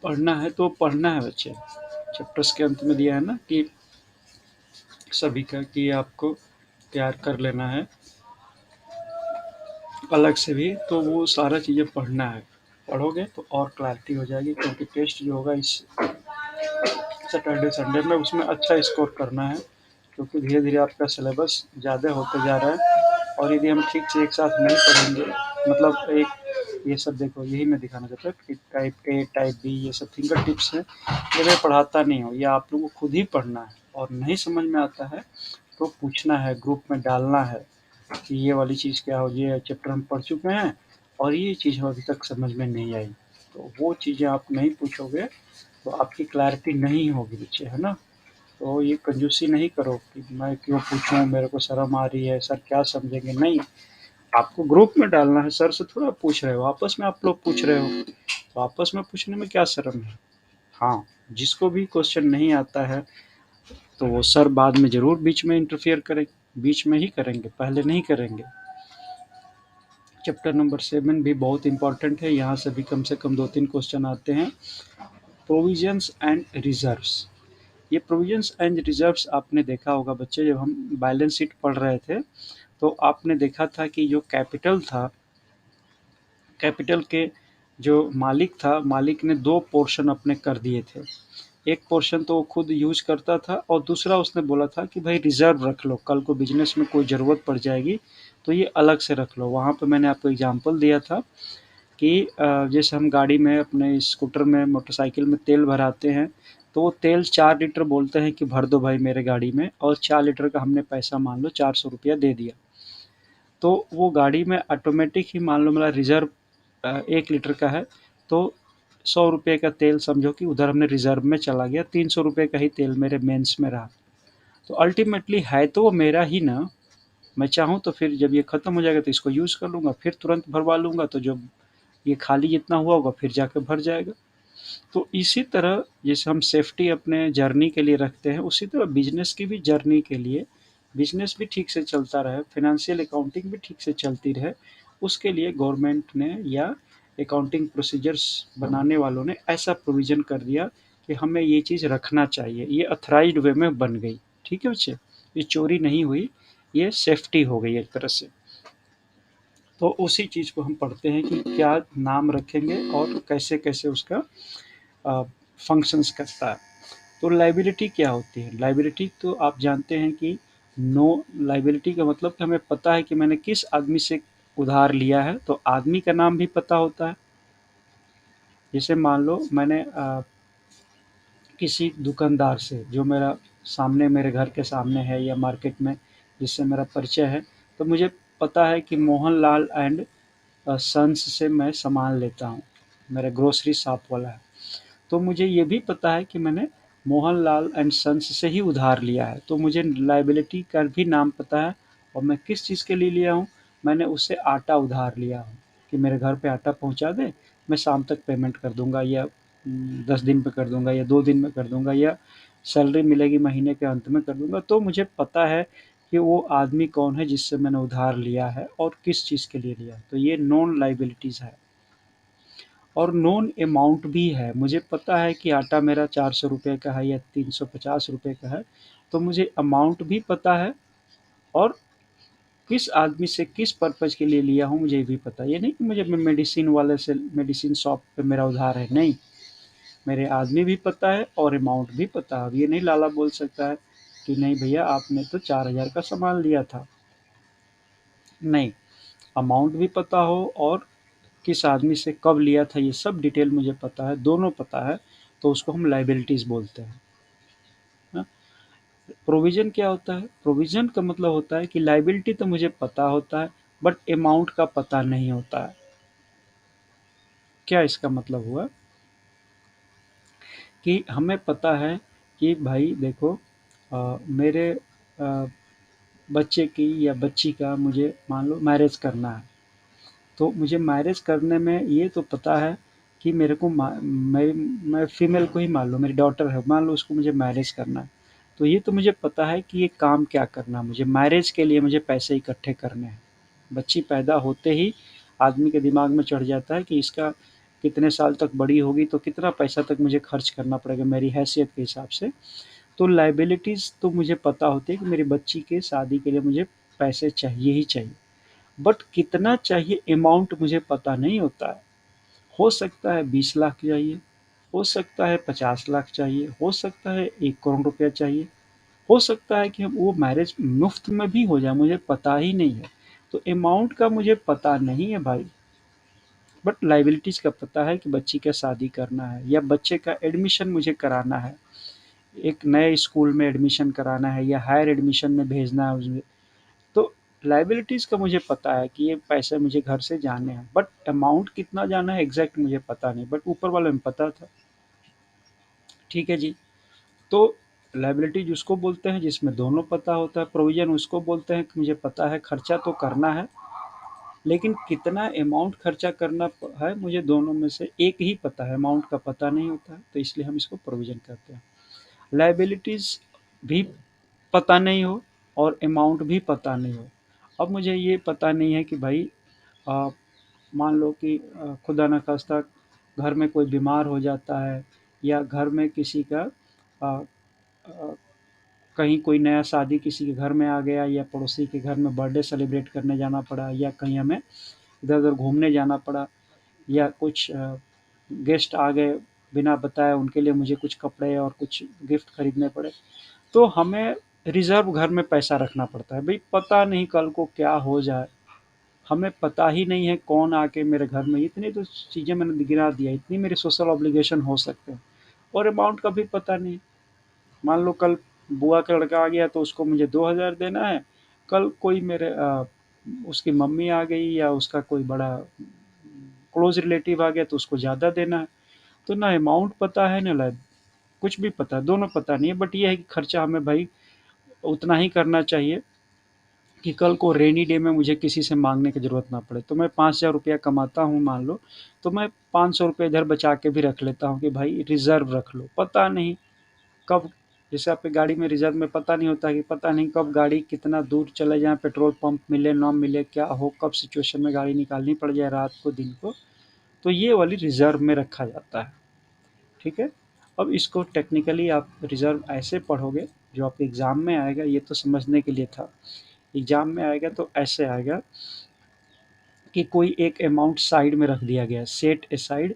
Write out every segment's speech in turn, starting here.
पढ़ना है तो पढ़ना है बच्चे। चैप्टर्स के अंत में दिया है ना कि सभी का कि आपको तैयार कर लेना है अलग से भी, तो वो सारा चीज़ें पढ़ना है। पढ़ोगे तो और क्लैरिटी हो जाएगी, क्योंकि टेस्ट जो होगा इस सैटरडे संडे में उसमें अच्छा स्कोर करना है, क्योंकि धीरे धीरे आपका सिलेबस ज़्यादा होते जा रहा है। और यदि हम ठीक से एक साथ नहीं पढ़ेंगे, मतलब एक ये सब देखो, यही मैं दिखाना चाहता हूँ कि टाइप ए टाइप बी ये सब फिंगर टिप्स है, ये मैं पढ़ाता नहीं हूँ, ये आप लोगों को खुद ही पढ़ना है। और नहीं समझ में आता है तो पूछना है, ग्रुप में डालना है कि ये वाली चीज़ क्या हो, ये चैप्टर हम पढ़ चुके हैं और ये चीज़ अभी तक समझ में नहीं आई। तो वो चीज़ें आप नहीं पूछोगे तो आपकी क्लैरिटी नहीं होगी बच्चे, है ना। तो ये कंजूसी नहीं करो कि मैं क्यों पूछूं, मेरे को शर्म आ रही है, सर क्या समझेंगे, नहीं। आपको ग्रुप में डालना है, सर से थोड़ा पूछ रहे हो, आपस में आप लोग पूछ रहे हो, तो आपस में पूछने में क्या शर्म है। हाँ, जिसको भी क्वेश्चन नहीं आता है तो वो सर बाद में ज़रूर बीच में इंटरफियर करेंगे, बीच में ही करेंगे, पहले नहीं करेंगे। चैप्टर नंबर 7 भी बहुत इंपॉर्टेंट है, यहाँ से भी कम से कम 2-3 क्वेश्चन आते हैं। Provisions and reserves. ये प्रोविजंस एंड रिजर्व्स आपने देखा होगा बच्चे, जब हम बैलेंस शीट पढ़ रहे थे तो आपने देखा था कि जो कैपिटल था, कैपिटल के जो मालिक था, मालिक ने 2 पोर्शन अपने कर दिए थे। एक पोर्शन तो वो खुद यूज करता था और दूसरा उसने बोला था कि भाई रिजर्व रख लो, कल को बिजनेस में कोई ज़रूरत पड़ जाएगी तो ये अलग से रख लो। वहाँ पे मैंने आपको एग्जांपल दिया था कि जैसे हम गाड़ी में, अपने स्कूटर में, मोटरसाइकिल में तेल भराते हैं, तो वो तेल 4 लीटर बोलते हैं कि भर दो भाई मेरे गाड़ी में, और 4 लीटर का हमने पैसा मान लो 400 रुपया दे दिया, तो वो गाड़ी में ऑटोमेटिक ही मान लो मेरा रिजर्व 1 लीटर का है, तो 100 रुपये का तेल समझो कि उधर हमने रिजर्व में चला गया, 300 रुपये का ही तेल मेरे मेंस में रहा। तो अल्टीमेटली है तो वो मेरा ही ना। मैं चाहूँ तो फिर जब ये ख़त्म हो जाएगा तो इसको यूज़ कर लूँगा, फिर तुरंत भरवा लूँगा, तो जब ये खाली जितना हुआ होगा फिर जाकर भर जाएगा। तो इसी तरह जैसे हम सेफ्टी अपने जर्नी के लिए रखते हैं, उसी तरह बिजनेस की भी जर्नी के लिए, बिजनेस भी ठीक से चलता रहे, फाइनेंशियल अकाउंटिंग भी ठीक से चलती रहे, उसके लिए गवर्नमेंट ने या अकाउंटिंग प्रोसीजर्स बनाने वालों ने ऐसा प्रोविज़न कर दिया कि हमें ये चीज़ रखना चाहिए। ये ऑथराइज्ड वे में बन गई, ठीक है बच्चे? ये चोरी नहीं हुई, ये सेफ्टी हो गई एक तरह से। तो उसी चीज़ को हम पढ़ते हैं कि क्या नाम रखेंगे और कैसे-कैसे उसका फंक्शंस करता है। तो लायबिलिटी क्या होती है? लायबिलिटी तो आप जानते हैं कि नो लायबिलिटी का मतलब कि हमें पता है कि मैंने किस आदमी से उधार लिया है, तो आदमी का नाम भी पता होता है। जैसे मान लो मैंने किसी दुकानदार से, जो मेरा सामने, मेरे घर के सामने है या मार्केट में जिससे मेरा परिचय है, तो मुझे पता है कि मोहनलाल एंड सन्स से मैं सामान लेता हूँ, मेरा ग्रोसरी शॉप वाला है। तो मुझे ये भी पता है कि मैंने मोहनलाल एंड सन्स से ही उधार लिया है, तो मुझे लायबिलिटी का भी नाम पता है। और मैं किस चीज़ के लिए लिया हूँ, मैंने उससे आटा उधार लिया हूँ कि मेरे घर पे आटा पहुँचा दे, मैं शाम तक पेमेंट कर दूँगा, या 10 दिन पे कर दूँगा, या 2 दिन में कर दूँगा, या सैलरी मिलेगी महीने के अंत में कर दूँगा। तो मुझे पता है कि वो आदमी कौन है जिससे मैंने उधार लिया है और किस चीज़ के लिए लिया है, तो ये नॉन लायबिलिटीज़ है। और नोन अमाउंट भी है, मुझे पता है कि आटा मेरा 400 रुपये का है या 350 रुपये का है, तो मुझे अमाउंट भी पता है, और किस आदमी से किस पर्पज़ के लिए लिया हूँ मुझे भी पता है। ये नहीं कि मुझे मेडिसिन वाले से, मेडिसिन शॉप पे मेरा उधार है, नहीं। मेरे आदमी भी पता है और अमाउंट भी पता है। अब ये नहीं लाला बोल सकता है कि नहीं भैया आपने तो 4000 का सामान लिया था, नहीं। अमाउंट भी पता हो और किस आदमी से कब लिया था, ये सब डिटेल मुझे पता है, दोनों पता है, तो उसको हम लायबिलिटीज़ बोलते हैं ना। प्रोविज़न क्या होता है? प्रोविज़न का मतलब होता है कि लायबिलिटी तो मुझे पता होता है, बट अमाउंट का पता नहीं होता है। क्या इसका मतलब हुआ कि हमें पता है कि भाई देखो, मेरे बच्चे की या बच्ची का मुझे मान लो मैरिज करना है, तो मुझे मैरिज करने में ये तो पता है कि मेरे को मैं फीमेल को ही मान लो, मेरी डॉटर है, मान लो उसको मुझे मैरिज करना है, तो ये तो मुझे पता है कि ये काम क्या करना है, मुझे मैरिज के लिए मुझे पैसे इकट्ठे करने हैं। बच्ची पैदा होते ही आदमी के दिमाग में चढ़ जाता है कि इसका कितने साल तक बड़ी होगी तो कितना पैसा तक मुझे खर्च करना पड़ेगा मेरी हैसियत के हिसाब से। तो लाइबिलिटीज़ तो मुझे पता होती है कि मेरी बच्ची के शादी के लिए मुझे पैसे चाहिए ही चाहिए, बट कितना चाहिए अमाउंट मुझे पता नहीं होता है। हो सकता है 20 लाख चाहिए, हो सकता है 50 लाख चाहिए, हो सकता है 1 करोड़ रुपया चाहिए, हो सकता है कि हम वो मैरिज मुफ्त में भी हो जाए, मुझे पता ही नहीं है। तो अमाउंट का मुझे पता नहीं है भाई, बट लाइबिलिटीज़ का पता है कि बच्ची का शादी करना है या बच्चे का एडमिशन मुझे कराना है, एक नए स्कूल में एडमिशन कराना है या हायर एडमिशन में भेजना है उसमें। तो लाइबिलिटीज़ का मुझे पता है कि ये पैसे मुझे घर से जाने हैं, बट अमाउंट कितना जाना है एग्जैक्ट मुझे पता नहीं, बट ऊपर वाले में पता था। ठीक है जी। तो लायबिलिटीज उसको बोलते हैं जिसमें दोनों पता होता है, प्रोविजन उसको बोलते हैं कि मुझे पता है खर्चा तो करना है, लेकिन कितना अमाउंट खर्चा करना है मुझे दोनों में से एक ही पता है, अमाउंट का पता नहीं होता है, तो इसलिए हम इसको प्रोविजन कहते हैं। लायबिलिटीज भी पता नहीं हो और अमाउंट भी पता नहीं हो। अब मुझे ये पता नहीं है कि भाई आ, मान लो कि खुदा न खास्ता घर में कोई बीमार हो जाता है, या घर में किसी का आ, आ, कहीं कोई नया शादी किसी के घर में आ गया, या पड़ोसी के घर में बर्थडे सेलिब्रेट करने जाना पड़ा, या कहीं हमें इधर उधर घूमने जाना पड़ा, या कुछ गेस्ट आ गए बिना बताए, उनके लिए मुझे कुछ कपड़े और कुछ गिफ्ट खरीदने पड़े, तो हमें रिजर्व घर में पैसा रखना पड़ता है। भाई पता नहीं कल को क्या हो जाए, हमें पता ही नहीं है कौन आके मेरे घर में, इतनी तो चीज़ें मैंने गिरा दिया, इतनी मेरे सोशल ऑब्लिगेशन हो सकते हैं, और अमाउंट का भी पता नहीं। मान लो कल बुआ का लड़का आ गया तो उसको मुझे 2,000 देना है, कल कोई मेरे उसकी मम्मी आ गई या उसका कोई बड़ा क्लोज रिलेटिव आ गया तो उसको ज़्यादा देना है। तो ना अमाउंट पता है ना लाइफ, कुछ भी पता है, दोनों पता नहीं है, बट ये है कि खर्चा हमें भाई उतना ही करना चाहिए कि कल को रेनी डे में मुझे किसी से मांगने की ज़रूरत ना पड़े। तो मैं 5,000 रुपया कमाता हूँ मान लो, तो मैं 500 रुपये इधर बचा के भी रख लेता हूँ कि भाई रिजर्व रख लो, पता नहीं कब, जैसे आपकी गाड़ी में रिजर्व में पता नहीं होता कि पता नहीं कब गाड़ी कितना दूर चले जाए, पेट्रोल पंप मिले ना मिले, क्या हो, कब सिचुएशन में गाड़ी निकालनी पड़ जाए, रात को दिन को, तो ये वाली रिजर्व में रखा जाता है। ठीक है। अब इसको टेक्निकली आप रिजर्व ऐसे पढ़ोगे, जो आपके एग्ज़ाम में आएगा, ये तो समझने के लिए था, एग्ज़ाम में आएगा तो ऐसे आएगा कि कोई एक अमाउंट साइड में रख दिया गया, सेट असाइड,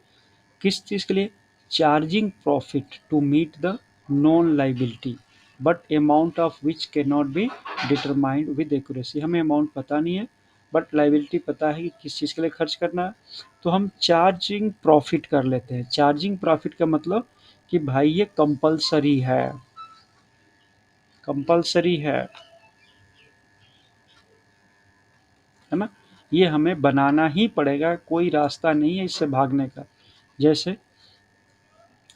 किस चीज़ के लिए, charging profit to meet the known liability, but amount of which can not be determined with accuracy. हमें अमाउंट पता नहीं है, बट लाइबिलिटी पता है कि किस चीज़ के लिए खर्च करना है, तो हम चार्जिंग प्रॉफिट कर लेते हैं। चार्जिंग प्रॉफिट का मतलब कि भाई ये कंपलसरी है, कंपलसरी है ना, ये हमें बनाना ही पड़ेगा, कोई रास्ता नहीं है इससे भागने का। जैसे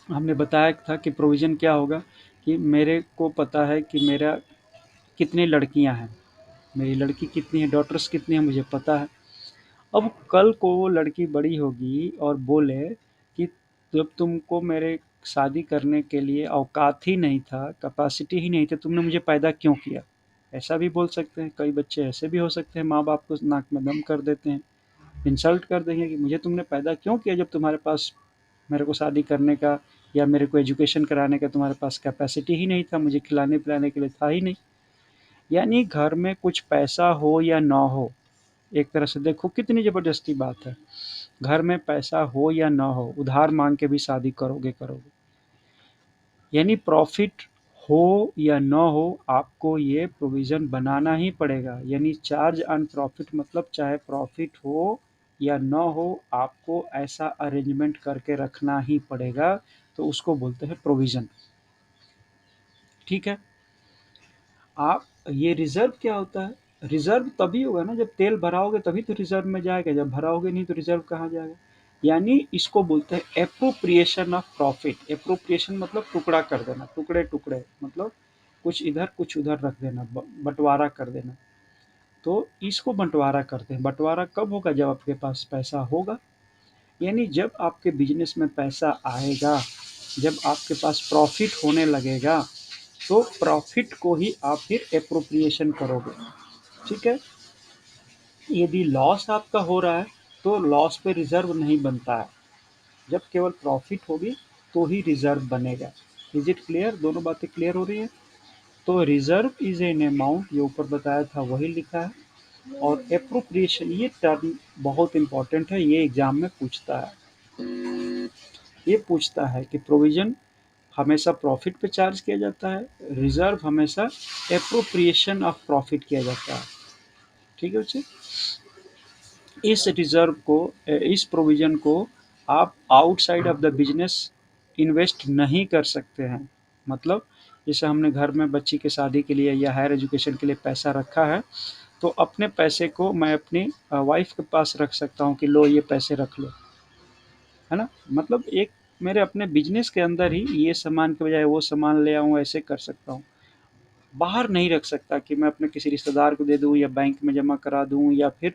हमने बताया था कि प्रोविज़न क्या होगा, कि मेरे को पता है कि मेरा कितनी लड़कियां हैं, मेरी लड़की कितनी है, डॉटर्स कितनी हैं, मुझे पता है। अब कल को वो लड़की बड़ी होगी और बोले कि जब तुमको मेरे शादी करने के लिए औकात ही नहीं था, कैपेसिटी ही नहीं थी, तुमने मुझे पैदा क्यों किया, ऐसा भी बोल सकते हैं। कई बच्चे ऐसे भी हो सकते हैं, माँ बाप को नाक में दम कर देते हैं, इंसल्ट कर देंगे कि मुझे तुमने पैदा क्यों किया जब तुम्हारे पास मेरे को शादी करने का या मेरे को एजुकेशन कराने का तुम्हारे पास कैपेसिटी ही नहीं था, मुझे खिलाने पिलाने के लिए था ही नहीं। यानी घर में कुछ पैसा हो या ना हो, एक तरह से देखो कितनी ज़बरदस्ती बात है, घर में पैसा हो या ना हो, उधार मांग के भी शादी करोगे करोगे। यानी प्रॉफिट हो या ना हो, आपको ये प्रोविज़न बनाना ही पड़ेगा। यानी चार्ज ऑन प्रॉफिट मतलब चाहे प्रॉफिट हो या ना हो, आपको ऐसा अरेंजमेंट करके रखना ही पड़ेगा, तो उसको बोलते हैं प्रोविज़न। ठीक है। आप ये रिज़र्व क्या होता है? रिज़र्व तभी होगा ना जब तेल भराओगे, तभी तो रिज़र्व में जाएगा, जब भराओगे नहीं तो रिज़र्व कहाँ जाएगा? यानी इसको बोलते हैं एप्रोप्रिएशन ऑफ प्रॉफिट। एप्रोप्रिएशन मतलब टुकड़ा कर देना, टुकड़े-टुकड़े मतलब कुछ इधर कुछ उधर रख देना, बँटवारा कर देना। तो इसको बँटवारा करते हैं। बँटवारा कब होगा? जब आपके पास पैसा होगा। यानी जब आपके बिजनेस में पैसा आएगा, जब आपके पास प्रॉफिट होने लगेगा, तो प्रॉफिट को ही आप फिर एप्रोप्रिएशन करोगे। ठीक है। यदि लॉस आपका हो रहा है तो लॉस पे रिजर्व नहीं बनता है। जब केवल प्रॉफिट होगी तो ही रिजर्व बनेगा। Is it clear? दोनों बातें क्लियर हो रही है? तो रिजर्व इज एन अमाउंट, जो ऊपर बताया था वही लिखा है। और एप्रोप्रिएशन ये टर्म बहुत इंपॉर्टेंट है, ये एग्जाम में पूछता है। ये पूछता है कि प्रोविजन हमेशा प्रॉफिट पे चार्ज किया जाता है, रिजर्व हमेशा एप्रोप्रिएशन ऑफ प्रॉफिट किया जाता है। ठीक है बच्चे। इस रिजर्व को, इस प्रोविजन को आप outside of the business invest नहीं कर सकते हैं। मतलब जैसे हमने घर में बच्ची के शादी के लिए या हायर एजुकेशन के लिए पैसा रखा है, तो अपने पैसे को मैं अपनी वाइफ के पास रख सकता हूँ कि लो ये पैसे रख लो, है ना। मतलब एक मेरे अपने बिजनेस के अंदर ही ये सामान के बजाय वो सामान ले आऊँ, ऐसे कर सकता हूँ। बाहर नहीं रख सकता कि मैं अपने किसी रिश्तेदार को दे दूँ या बैंक में जमा करा दूँ या फिर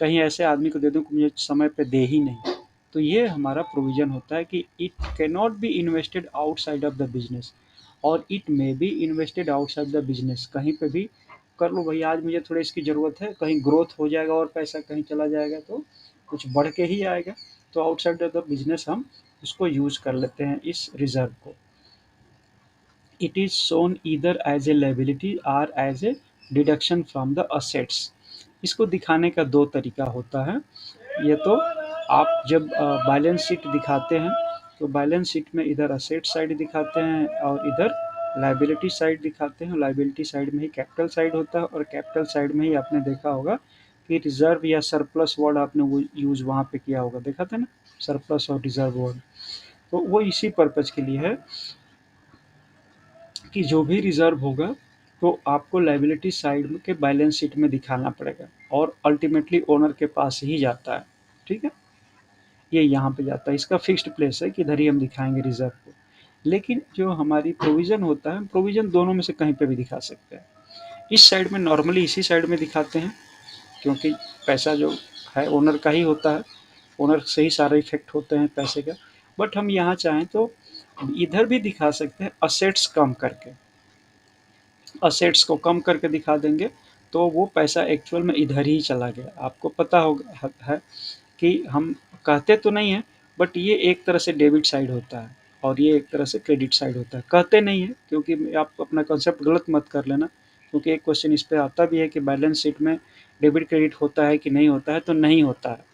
कहीं ऐसे आदमी को दे दूँ कि मुझे समय पे दे ही नहीं। तो ये हमारा प्रोविज़न होता है कि it can not be invested outside of the business, और it may be invested outside the business. कहीं पे भी कर लो भाई, आज मुझे थोड़ी इसकी ज़रूरत है, कहीं ग्रोथ हो जाएगा और पैसा कहीं चला जाएगा तो कुछ बढ़ के ही आएगा। तो आउटसाइड ऑफ द बिजनेस हम इसको यूज़ कर लेते हैं इस रिजर्व को। It is shown either as a liability or as a deduction from the assets। इसको दिखाने का दो तरीका होता है। ये तो आप जब बैलेंस शीट दिखाते हैं तो बैलेंस शीट में इधर असेट साइड दिखाते हैं और इधर लाइबिलिटी साइड दिखाते हैं। लाइबिलिटी साइड में ही कैपिटल साइड होता है, और कैपिटल साइड में ही आपने देखा होगा कि रिजर्व या सरप्लस वर्ड आपने वो यूज़ वहाँ पे किया होगा, देखा था ना, सरप्लस और रिजर्व वर्ड। तो वो इसी पर्पज़ के लिए है कि जो भी रिजर्व होगा तो आपको लायबिलिटी साइड के बैलेंस शीट में दिखाना पड़ेगा, और अल्टीमेटली ओनर के पास ही जाता है। ठीक है। ये यहाँ पे जाता है, इसका फिक्स्ड प्लेस है कि इधर ही हम दिखाएंगे रिजर्व को। लेकिन जो हमारी प्रोविजन होता है, प्रोविजन दोनों में से कहीं पे भी दिखा सकते हैं। इस साइड में नॉर्मली इसी साइड में दिखाते हैं, क्योंकि पैसा जो है ओनर का ही होता है, ओनर से ही सारे इफेक्ट होते हैं पैसे का। बट हम यहाँ चाहें तो इधर भी दिखा सकते हैं, असेट्स कम करके, असेट्स को कम करके दिखा देंगे तो वो पैसा एक्चुअल में इधर ही चला गया। आपको पता होगा है कि हम कहते तो नहीं है, बट ये एक तरह से डेबिट साइड होता है और ये एक तरह से क्रेडिट साइड होता है। कहते नहीं है क्योंकि आप अपना कंसेप्ट गलत मत कर लेना, क्योंकि एक क्वेश्चन इस पे आता भी है कि बैलेंस शीट में डेबिट क्रेडिट होता है कि नहीं होता है, तो नहीं होता है।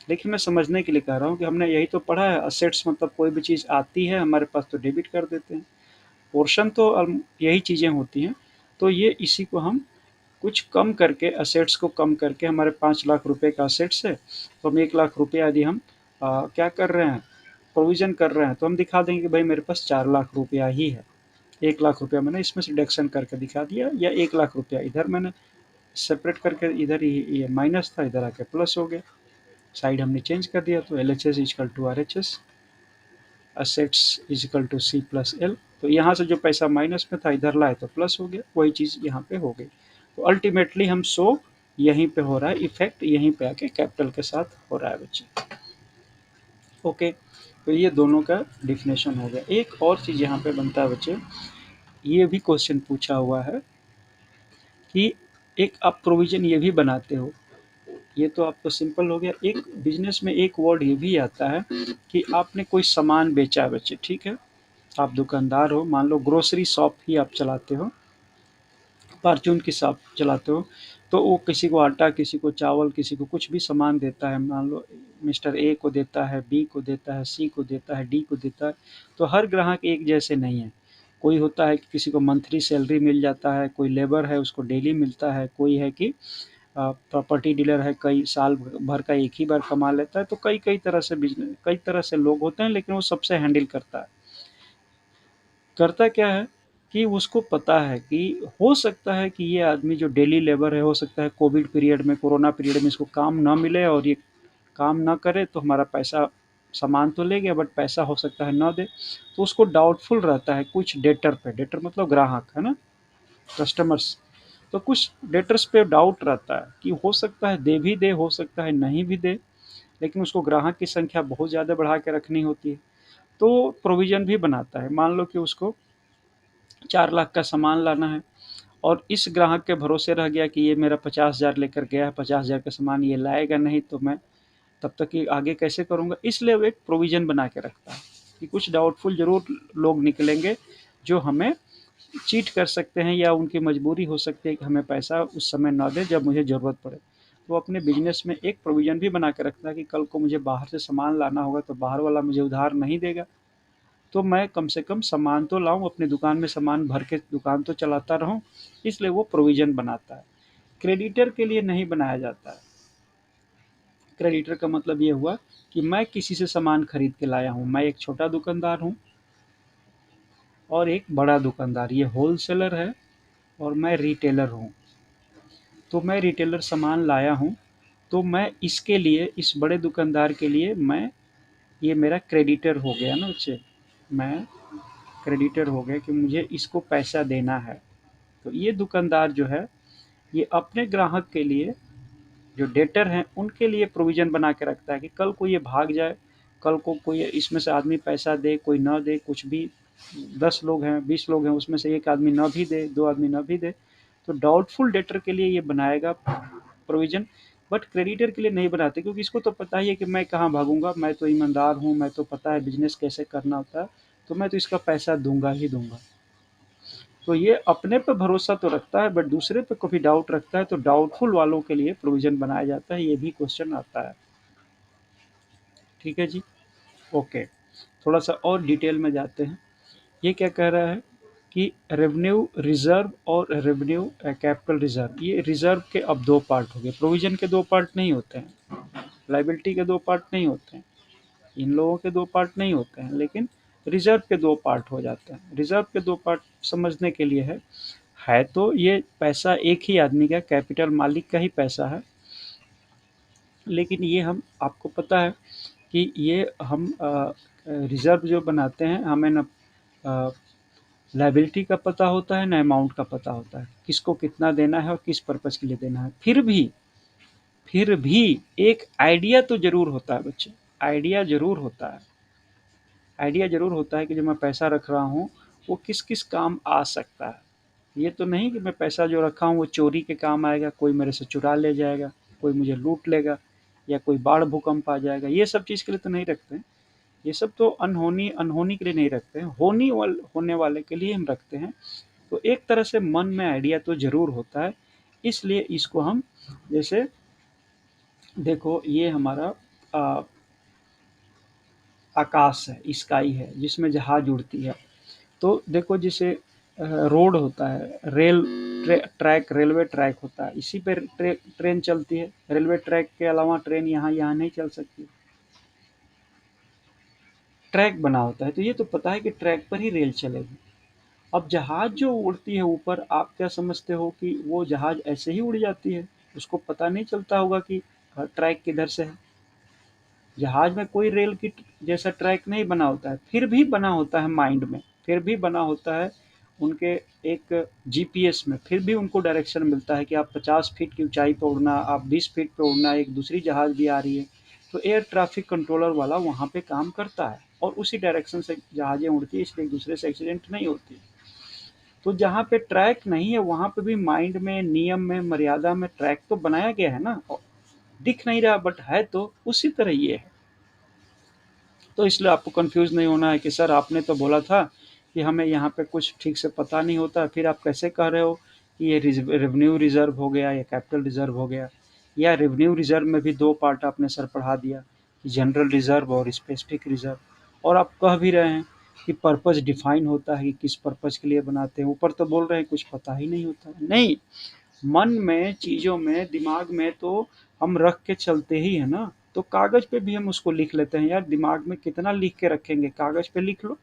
लेकिन मैं समझने के लिए कह रहा हूँ कि हमने यही तो पढ़ा है, असेट्स मतलब कोई भी चीज़ आती है हमारे पास तो डेबिट कर देते हैं, पोर्शन तो यही चीज़ें होती हैं। तो ये इसी को हम कुछ कम करके, असेट्स को कम करके, हमारे 5 लाख रुपए का असेट्स है तो हम 1 लाख रुपया यदि हम क्या कर रहे हैं, प्रोविज़न कर रहे हैं, तो हम दिखा देंगे कि भाई मेरे पास 4 लाख रुपया ही है। 1 लाख रुपया मैंने इसमें से डिडक्शन करके दिखा दिया, या 1 लाख रुपया इधर मैंने सेपरेट करके, इधर ही ये माइनस था, इधर आके प्लस हो गया, साइड हमने चेंज कर दिया। तो L H S is equal to R H S, assets is equal to C plus L. तो यहाँ से जो पैसा माइनस में था इधर लाए तो प्लस हो गया, वही चीज़ यहाँ पे हो गई। तो अल्टीमेटली हम शो यहीं पे हो रहा है, इफेक्ट यहीं पे आके कैपिटल के साथ हो रहा है बच्चे। ओके। तो ये दोनों का डिफिनेशन हो गया। एक और चीज़ यहाँ पे बनता है बच्चे, ये भी क्वेश्चन पूछा हुआ है कि एक आप प्रोविजन ये भी बनाते हो, ये तो आपको सिंपल हो गया। एक बिजनेस में एक वर्ड ये भी आता है कि आपने कोई सामान बेचा बच्चे, ठीक है, आप दुकानदार हो, मान लो ग्रोसरी शॉप ही आप चलाते हो, परचून की शॉप चलाते हो, तो वो किसी को आटा, किसी को चावल, किसी को कुछ भी सामान देता है, मान लो मिस्टर ए को देता है, बी को देता है, सी को देता है, डी को देता है। तो हर ग्राहक एक जैसे नहीं है। कोई होता है कि किसी को मंथली सैलरी मिल जाता है, कोई लेबर है उसको डेली मिलता है, कोई है कि प्रॉपर्टी डीलर है, कई साल भर का एक ही बार कमा लेता है। तो कई कई तरह से बिजनेस, कई तरह से लोग होते हैं, लेकिन वो सबसे हैंडल करता है। करता क्या है कि उसको पता है कि हो सकता है कि ये आदमी जो डेली लेबर है, हो सकता है कोविड पीरियड में, कोरोना पीरियड में इसको काम ना मिले और ये काम ना करे तो हमारा पैसा, सामान तो ले गया बट पैसा हो सकता है ना दे। तो उसको डाउटफुल रहता है कुछ डेटर पे, डेटर मतलब ग्राहक है ना, कस्टमर्स। तो कुछ डेटर्स पे डाउट रहता है कि हो सकता है दे भी दे, हो सकता है नहीं भी दे। लेकिन उसको ग्राहक की संख्या बहुत ज़्यादा बढ़ा के रखनी होती है, तो प्रोविज़न भी बनाता है। मान लो कि उसको 4 लाख का सामान लाना है और इस ग्राहक के भरोसे रह गया कि ये मेरा 50,000 लेकर गया है, 50,000 का सामान ये लाएगा नहीं, तो मैं तब तक कि आगे कैसे करूँगा? इसलिए वो एक प्रोविज़न बना के रखता है कि कुछ डाउटफुल ज़रूर लोग निकलेंगे जो हमें चीट कर सकते हैं, या उनकी मजबूरी हो सकती है कि हमें पैसा उस समय ना दें जब मुझे ज़रूरत पड़े। तो अपने बिजनेस में एक प्रोविज़न भी बना के रखता है कि कल को मुझे बाहर से सामान लाना होगा तो बाहर वाला मुझे उधार नहीं देगा, तो मैं कम से कम सामान तो लाऊं, अपनी दुकान में सामान भर के दुकान तो चलाता रहूं, इसलिए वो प्रोविज़न बनाता है। क्रेडिटर के लिए नहीं बनाया जाता है। क्रेडिटर का मतलब ये हुआ कि मैं किसी से सामान खरीद के लाया हूँ, मैं एक छोटा दुकानदार हूँ और एक बड़ा दुकानदार, ये होलसेलर है और मैं रिटेलर हूँ। तो मैं रिटेलर सामान लाया हूँ, तो मैं इसके लिए, इस बड़े दुकानदार के लिए मैं, ये मेरा क्रेडिटर हो गया ना बच्चे, मैं क्रेडिटर हो गया कि मुझे इसको पैसा देना है। तो ये दुकानदार जो है, ये अपने ग्राहक के लिए, जो डेटर हैं उनके लिए प्रोविज़न बना के रखता है कि कल को ये भाग जाए, कल को कोई इसमें से आदमी पैसा दे, कोई ना दे, कुछ भी 10 लोग हैं, 20 लोग हैं, उसमें से एक आदमी ना भी दे, 2 आदमी ना भी दे, तो डाउटफुल डेटर के लिए ये बनाएगा प्रोविज़न। बट क्रेडिटर के लिए नहीं बनाते, क्योंकि इसको तो पता ही है कि मैं कहाँ भागूंगा, मैं तो ईमानदार हूँ, मैं तो पता है बिजनेस कैसे करना होता है, तो मैं तो इसका पैसा दूंगा ही दूंगा। तो ये अपने पे भरोसा तो रखता है, बट दूसरे पे कभी डाउट रखता है, तो डाउटफुल वालों के लिए प्रोविज़न बनाया जाता है, ये भी क्वेश्चन आता है। ठीक है जी, ओके। थोड़ा सा और डिटेल में जाते हैं। ये क्या कह रहा है कि रेवेन्यू रिजर्व और रेवेन्यू कैपिटल रिजर्व, ये रिजर्व के अब दो पार्ट हो गए। प्रोविजन के दो पार्ट नहीं होते हैं, लाइबिलिटी के दो पार्ट नहीं होते हैं, इन लोगों के दो पार्ट नहीं होते हैं, लेकिन रिजर्व के दो पार्ट हो जाते हैं। रिजर्व के दो पार्ट समझने के लिए है तो ये पैसा एक ही आदमी का, कैपिटल मालिक का ही पैसा है, लेकिन ये हम, आपको पता है कि ये हम रिजर्व जो बनाते हैं, हमें न लायबिलिटी का पता होता है, ना अमाउंट का पता होता है, किसको कितना देना है और किस पर्पज़ के लिए देना है। फिर भी एक आइडिया तो ज़रूर होता है बच्चे, आइडिया ज़रूर होता है। आइडिया ज़रूर होता है कि जो मैं पैसा रख रहा हूँ, वो किस-किस काम आ सकता है। ये तो नहीं कि मैं पैसा जो रखा हूँ वो चोरी के काम आएगा, कोई मेरे से चुरा ले जाएगा, कोई मुझे लूट लेगा, या कोई बाढ़ भूकंप आ जाएगा, ये सब चीज़ के लिए तो नहीं रखते हैं। ये सब तो अनहोनी अनहोनी के लिए नहीं रखते हैं, होने वाले के लिए हम रखते हैं। तो एक तरह से मन में आइडिया तो ज़रूर होता है, इसलिए इसको हम, जैसे देखो ये हमारा आकाश है, स्काई है जिसमें जहाज उड़ती है। तो देखो जैसे रोड होता है, ट्रैक, रेलवे ट्रैक होता है, इसी पे ट्रेन चलती है। रेलवे ट्रैक के अलावा ट्रेन यहाँ यहाँ नहीं चल सकती, ट्रैक बना होता है, तो ये तो पता है कि ट्रैक पर ही रेल चलेगी। अब जहाज जो उड़ती है ऊपर, आप क्या समझते हो कि वो जहाज ऐसे ही उड़ जाती है? उसको पता नहीं चलता होगा कि ट्रैक किधर से है। जहाज में कोई रेल की जैसा ट्रैक नहीं बना होता है, फिर भी बना होता है माइंड में, फिर भी बना होता है उनके एक जीपीएस में, फिर भी उनको डायरेक्शन मिलता है कि आप 50 फीट की ऊंचाई पर उड़ना, आप 20 फीट पे उड़ना, एक दूसरी जहाज भी आ रही है। तो एयर ट्रैफिक कंट्रोलर वाला वहाँ पे काम करता है और उसी डायरेक्शन से जहाजें उड़ती है, इसलिए एक दूसरे से एक्सीडेंट नहीं होती। तो जहाँ पे ट्रैक नहीं है वहाँ पे भी माइंड में, नियम में, मर्यादा में ट्रैक तो बनाया गया है ना, दिख नहीं रहा बट है, तो उसी तरह ये है। तो इसलिए आपको कंफ्यूज नहीं होना है कि सर आपने तो बोला था कि हमें यहाँ पे कुछ ठीक से पता नहीं होता, फिर आप कैसे कह रहे हो कि ये रेवेन्यू रिजर्व हो गया या कैपिटल रिजर्व हो गया, या रेवेन्यू रिजर्व में भी दो पार्ट आपने सर पढ़ा दिया, जनरल रिजर्व और स्पेसिफिक रिजर्व। और आप कह भी रहे हैं कि पर्पस डिफाइन होता है कि किस पर्पस के लिए बनाते हैं, ऊपर तो बोल रहे हैं कुछ पता ही नहीं होता है। नहीं, मन में, चीज़ों में, दिमाग में तो हम रख के चलते ही है ना। तो कागज़ पे भी हम उसको लिख लेते हैं यार, दिमाग में कितना लिख के रखेंगे, कागज़ पे लिख लो,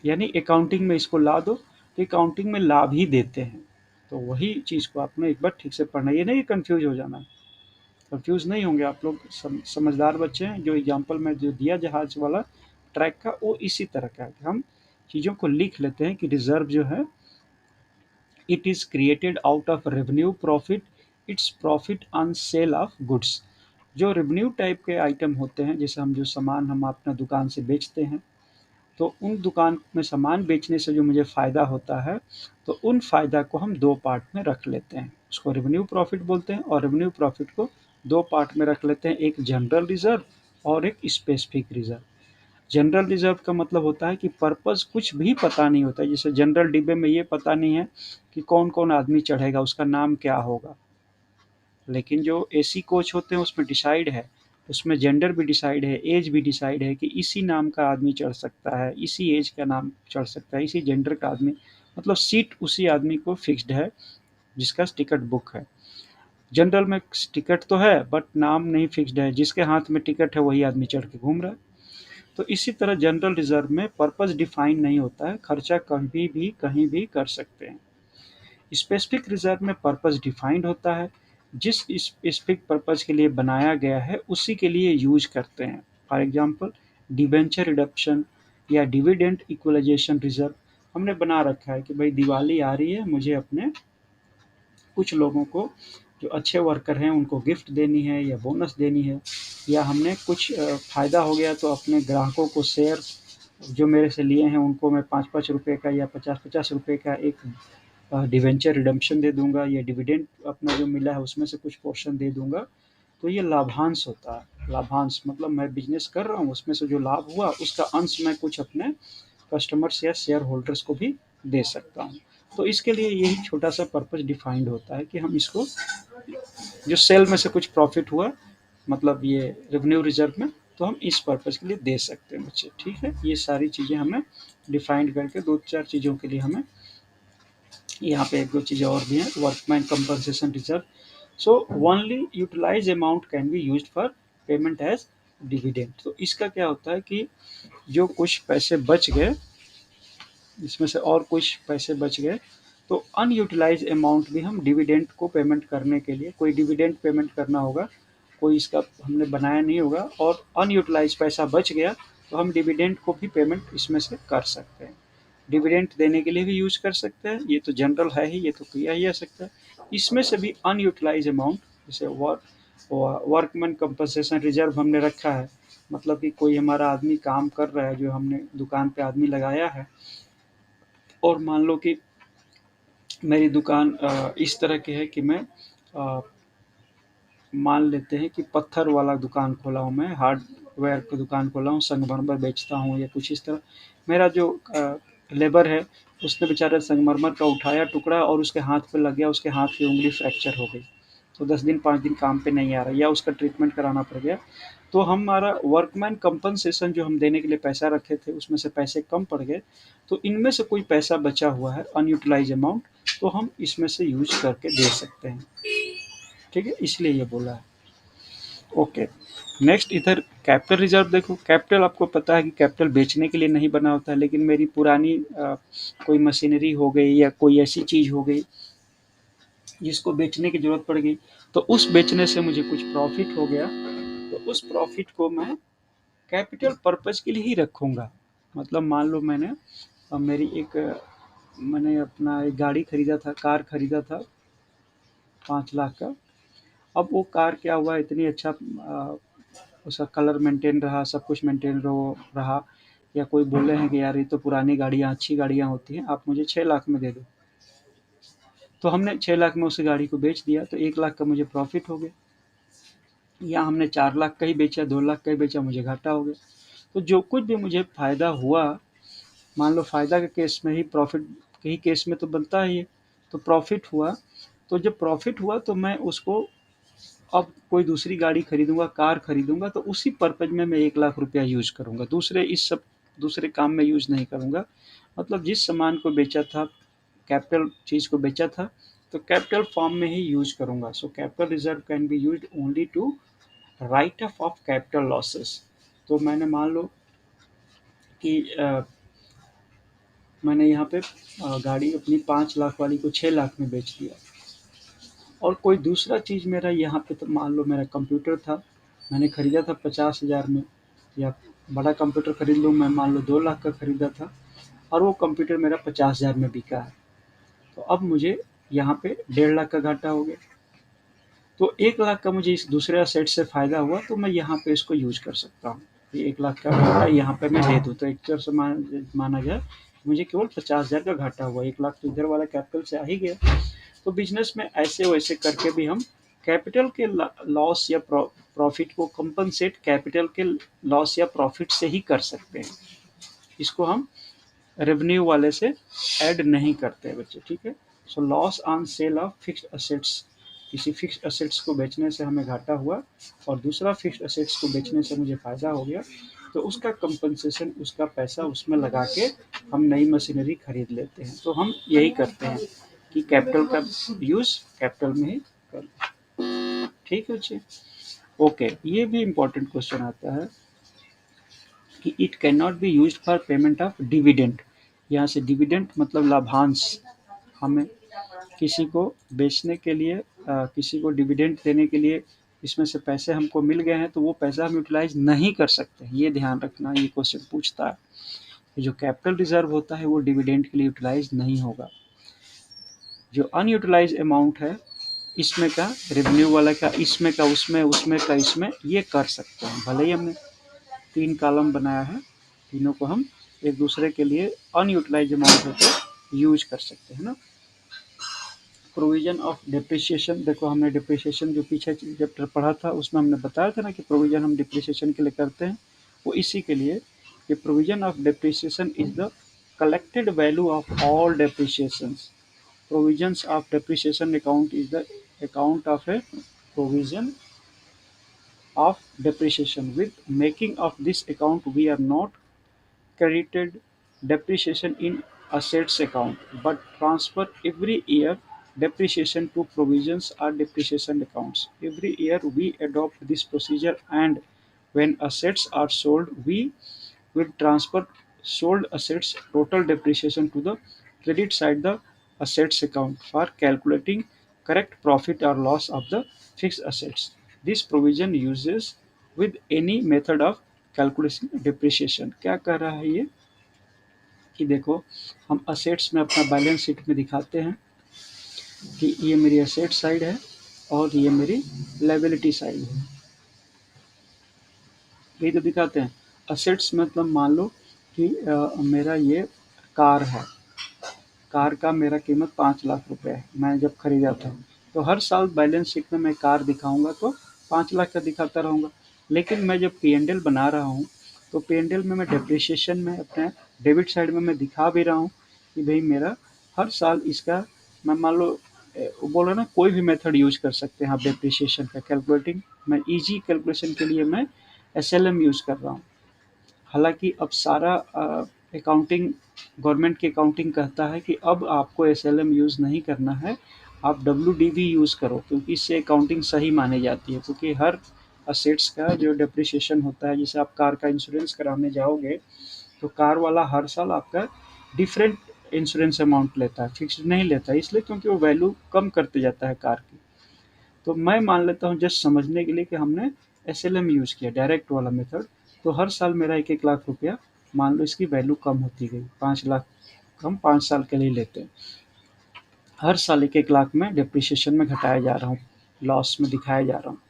यानी अकाउंटिंग में इसको ला दो, तो अकाउंटिंग में लाभ ही देते हैं। तो वही चीज़ को आपने एक बार ठीक से पढ़ना, ये नहीं कन्फ्यूज हो जाना। कन्फ्यूज नहीं होंगे आप लोग, समझदार बच्चे हैं। जो एग्जाम्पल मैं जो दिया जहाज वाला ट्रैक का, वो इसी तरह का है कि हम चीज़ों को लिख लेते हैं कि रिजर्व जो है, it is created out of revenue profit, its profit on sale of goods। जो रेवेन्यू टाइप के आइटम होते हैं, जैसे हम जो सामान हम अपना दुकान से बेचते हैं, तो उन दुकान में सामान बेचने से जो मुझे फ़ायदा होता है, तो उन फ़ायदा को हम 2 पार्ट में रख लेते हैं। उसको रेवेन्यू प्रॉफ़िट बोलते हैं और रेवेन्यू प्रॉफ़िट को 2 पार्ट में रख लेते हैं, एक जनरल रिज़र्व और एक स्पेसिफिक रिज़र्व। जनरल रिज़र्व का मतलब होता है कि पर्पज़ कुछ भी पता नहीं होता है, जैसे जनरल डिब्बे में ये पता नहीं है कि कौन-कौन आदमी चढ़ेगा, उसका नाम क्या होगा। लेकिन जो एसी कोच होते हैं उसमें डिसाइड है, उसमें जेंडर भी डिसाइड है, एज भी डिसाइड है कि इसी नाम का आदमी चढ़ सकता है, इसी एज का नाम चढ़ सकता है, इसी जेंडर का आदमी, मतलब सीट उसी आदमी को फिक्स्ड है जिसका टिकट बुक है। जनरल में टिकट तो है बट नाम नहीं फिक्स्ड है, जिसके हाथ में टिकट है वही आदमी चढ़ के घूम रहा है। तो इसी तरह जनरल रिजर्व में पर्पस डिफाइन नहीं होता है, खर्चा कभी भी कहीं भी कर सकते हैं। स्पेसिफिक रिजर्व में पर्पस डिफाइंड होता है, जिस स्पेसिफिक पर्पस के लिए बनाया गया है उसी के लिए यूज करते हैं। फॉर एग्जांपल डिबेंचर रिडक्शन या डिविडेंड इक्वलाइजेशन रिजर्व हमने बना रखा है कि भाई दिवाली आ रही है, मुझे अपने कुछ लोगों को जो अच्छे वर्कर हैं उनको गिफ्ट देनी है या बोनस देनी है, या हमने कुछ फ़ायदा हो गया तो अपने ग्राहकों को शेयर जो मेरे से लिए हैं उनको मैं 5-5 रुपए का या 50-50 रुपए का एक डिवेंचर रिडम्पशन दे दूंगा, या डिविडेंड अपना जो मिला है उसमें से कुछ पोर्शन दे दूंगा। तो ये लाभांश होता है। लाभांश मतलब मैं बिजनेस कर रहा हूँ, उसमें से जो लाभ हुआ उसका अंश मैं कुछ अपने कस्टमर्स या शेयर होल्डर्स को भी दे सकता हूँ। तो इसके लिए यही छोटा सा पर्पज डिफाइंड होता है कि हम इसको जो सेल में से कुछ प्रॉफिट हुआ, मतलब ये रेवेन्यू रिजर्व में, तो हम इस पर्पज के लिए दे सकते हैं बच्चे। ठीक है, ये सारी चीज़ें हमें डिफाइंड करके 2-4 चीज़ों के लिए हमें यहाँ पे 1-2 चीज़ें और भी हैं। Workman compensation reserve, so only utilise amount can be used for payment as dividend. तो इसका क्या होता है कि जो कुछ पैसे बच गए, इसमें से और कुछ पैसे बच गए, तो अनयूटिलाइज अमाउंट भी हम डिविडेंड को पेमेंट करने के लिए, कोई डिविडेंड पेमेंट करना होगा, कोई इसका हमने बनाया नहीं होगा और अनयूटिलाइज पैसा बच गया, तो हम डिविडेंड को भी पेमेंट इसमें से कर सकते हैं। डिविडेंड देने के लिए भी यूज कर सकते हैं, ये तो जनरल है ही, ये तो किया ही जा सकता है। इसमें से भी अनयूटिलाइज अमाउंट, जैसे वर्कमैन कंपनसेशन रिजर्व हमने रखा है, मतलब कि कोई हमारा आदमी काम कर रहा है, जो हमने दुकान पे आदमी लगाया है, और मान लो कि मेरी दुकान इस तरह की है कि मैं मान लेते हैं कि पत्थर वाला दुकान खोला हूँ, मैं हार्डवेयर की दुकान खोला हूँ, संगमरमर बेचता हूँ या कुछ इस तरह। मेरा जो लेबर है उसने बेचारा संगमरमर का उठाया टुकड़ा और उसके हाथ पे लग गया, उसके हाथ की उंगली फ्रैक्चर हो गई, तो 10 दिन 5 दिन काम पे नहीं आ रहा, या उसका ट्रीटमेंट कराना पड़ गया। तो हमारा वर्कमैन कंपनसेशन जो हम देने के लिए पैसा रखे थे उसमें से पैसे कम पड़ गए, तो इनमें से कोई पैसा बचा हुआ है अनयूटिलाइज अमाउंट, तो हम इसमें से यूज करके दे सकते हैं। ठीक है, इसलिए ये बोला है। ओके, नेक्स्ट इधर कैपिटल रिजर्व देखो। कैपिटल आपको पता है कि कैपिटल बेचने के लिए नहीं बना होता है, लेकिन मेरी पुरानी कोई मशीनरी हो गई या कोई ऐसी चीज़ हो गई जिसको बेचने की ज़रूरत पड़ गई, तो उस बेचने से मुझे कुछ प्रॉफिट हो गया, तो उस प्रॉफिट को मैं कैपिटल पर्पज़ के लिए ही रखूँगा। मतलब मान लो मैंने मेरी एक मैंने अपना एक गाड़ी खरीदा था, कार खरीदा था 5 लाख का। अब वो कार क्या हुआ, इतनी अच्छा उसका कलर मेंटेन रहा, सब कुछ मेंटेन रहा, या कोई बोले हैं कि यार ये तो पुरानी गाड़ियाँ अच्छी गाड़ियाँ होती हैं, आप मुझे 6 लाख में दे दो, तो हमने 6 लाख में उस गाड़ी को बेच दिया, तो 1 लाख का मुझे प्रॉफिट हो गया। या हमने 4 लाख का ही बेचा, 2 लाख का ही बेचा, मुझे घाटा हो गया। तो जो कुछ भी मुझे फ़ायदा हुआ, मान लो फ़ायदा के केस में ही प्रॉफिट के ही केस में तो बनता ही है, तो प्रॉफिट हुआ, तो जब प्रॉफिट हुआ तो मैं उसको अब कोई दूसरी गाड़ी खरीदूंगा, कार खरीदूंगा, तो उसी पर्पज में मैं 1 लाख रुपया यूज करूंगा, दूसरे इस सब दूसरे काम में यूज नहीं करूंगा। मतलब जिस सामान को बेचा था, कैपिटल चीज को बेचा था, तो कैपिटल फॉर्म में ही यूज करूंगा। So capital reserve can be used only to write off capital losses. तो मैंने मान लो कि मैंने यहाँ पे गाड़ी अपनी 5 लाख वाली को 6 लाख में बेच दिया, और कोई दूसरा चीज़ मेरा यहाँ पे, तो मान लो मेरा कंप्यूटर था, मैंने खरीदा था 50,000 में, या बड़ा कंप्यूटर खरीद लूँ मैं, मान लो 2 लाख का खरीदा था, और वो कंप्यूटर मेरा 50,000 में बिका है, तो अब मुझे यहाँ पे 1.5 लाख का घाटा हो गया। तो 1 लाख का मुझे इस दूसरे असेट से फ़ायदा हुआ, तो मैं यहाँ पे इसको यूज कर सकता हूँ। ये 1 लाख का घाटा यहाँ पे मैं दे दूँ, तो एक तरह से माना जाए मुझे केवल 50,000 का घाटा हुआ, 1 लाख तो इधर वाला कैपिटल से आ ही गया। तो बिजनेस में ऐसे वैसे करके भी हम कैपिटल के लॉस या प्रॉफिट को कंपनसेट कैपिटल के लॉस या प्रॉफिट से ही कर सकते हैं। इसको हम रेवेन्यू वाले से ऐड नहीं करते हैं बच्चे, ठीक है। So loss on sale of fixed assets, किसी फिक्स्ड असेट्स को बेचने से हमें घाटा हुआ और दूसरा फिक्स्ड असेट्स को बेचने से मुझे फ़ायदा हो गया, तो उसका कंपनसेशन, उसका पैसा उसमें लगा के हम नई मशीनरी खरीद लेते हैं। तो हम यही करते हैं कि कैपिटल का यूज़ कैपिटल में ही कर, ठीक है बच्चे। ओके, ये भी इम्पोर्टेंट क्वेश्चन आता है कि it can not B used for payment of dividend. यहाँ से डिविडेंड मतलब लाभांश, हमें किसी को बेचने के लिए किसी को डिविडेंड देने के लिए इसमें से पैसे हमको मिल गए हैं, तो वो पैसा हम यूटिलाइज नहीं कर सकते, ये ध्यान रखना, ये क्वेश्चन पूछता है। जो कैपिटल रिजर्व होता है वो डिविडेंड के लिए यूटिलाइज नहीं होगा। जो अनयूटिलाइज अमाउंट है इसमें का, रेवेन्यू वाला का इसमें का उसमें, उसमें का इसमें, ये कर सकते हैं। भले ही हमने 3 कॉलम बनाया है, तीनों को हम एक दूसरे के लिए अनयूटिलाइज अमाउंट होकर यूज कर सकते हैं ना। प्रोविजन ऑफ डिप्रिसिएशन, देखो हमने डिप्रिसिएशन जो पीछे चैप्टर पढ़ा था उसमें हमने बताया था ना कि प्रोविजन हम डिप्रिसिएशन के लिए करते हैं, वो इसी के लिए कि provision of depreciation is the collected value of all depreciations. Provisions of depreciation account is the account of a provision of depreciation. With making of this account, we are not credited depreciation in assets account, but transfer every year depreciation to provisions or depreciation accounts. Every year we adopt this procedure, and when assets are sold, we will transfer sold assets total depreciation to the credit side the assets account for calculating correct profit or loss of the fixed assets. This provision uses with any method of calculation depreciation. क्या कह रहा है ये कि देखो हम assets में अपना बैलेंस शीट में दिखाते हैं कि ये मेरी असेट साइड है और ये मेरी लायबिलिटी साइड है, यही तो दिखाते हैं। असेट्स मतलब मान लो कि मेरा ये कार है, कार का मेरा कीमत 5 लाख रुपए है, मैं जब खरीदा था, तो हर साल बैलेंस शीट में मैं कार दिखाऊंगा तो 5 लाख का दिखाता रहूँगा। लेकिन मैं जब P&L बना रहा हूँ तो P&L में मैं डिप्रिसिएशन में अपने डेबिट साइड में मैं दिखा भी रहा हूँ कि भाई मेरा हर साल इसका, मैं मान लो बोल रहा ना, कोई भी मेथड यूज कर सकते हैं आप डिप्रिसिएशन का कैलकुलेटिंग। मैं इजी कैलकुलेशन के लिए मैं SLM यूज कर रहा हूँ। हालांकि अब सारा अकाउंटिंग, गवर्नमेंट की अकाउंटिंग कहता है कि अब आपको SLM यूज़ नहीं करना है, आप WDV यूज़ करो, क्योंकि इससे अकाउंटिंग सही मानी जाती है। क्योंकि हर असेट्स का जो डिप्रिसिएशन होता है, जैसे आप कार का इंश्योरेंस कराने जाओगे तो कार वाला हर साल आपका डिफरेंट इंश्योरेंस अमाउंट लेता है, फिक्स्ड नहीं लेता है, इसलिए क्योंकि वो वैल्यू कम करते जाता है कार की। तो मैं मान लेता हूँ जस्ट समझने के लिए कि हमने SLM यूज़ किया, डायरेक्ट वाला मेथड, तो हर साल मेरा 1-1 लाख रुपया, मान लो इसकी वैल्यू कम होती गई, 5 लाख हम 5 साल के लिए लेते हैं, हर साल 1-1 लाख में डिप्रिसिएशन में घटाया जा रहा हूँ, लॉस में दिखाया जा रहा हूँ।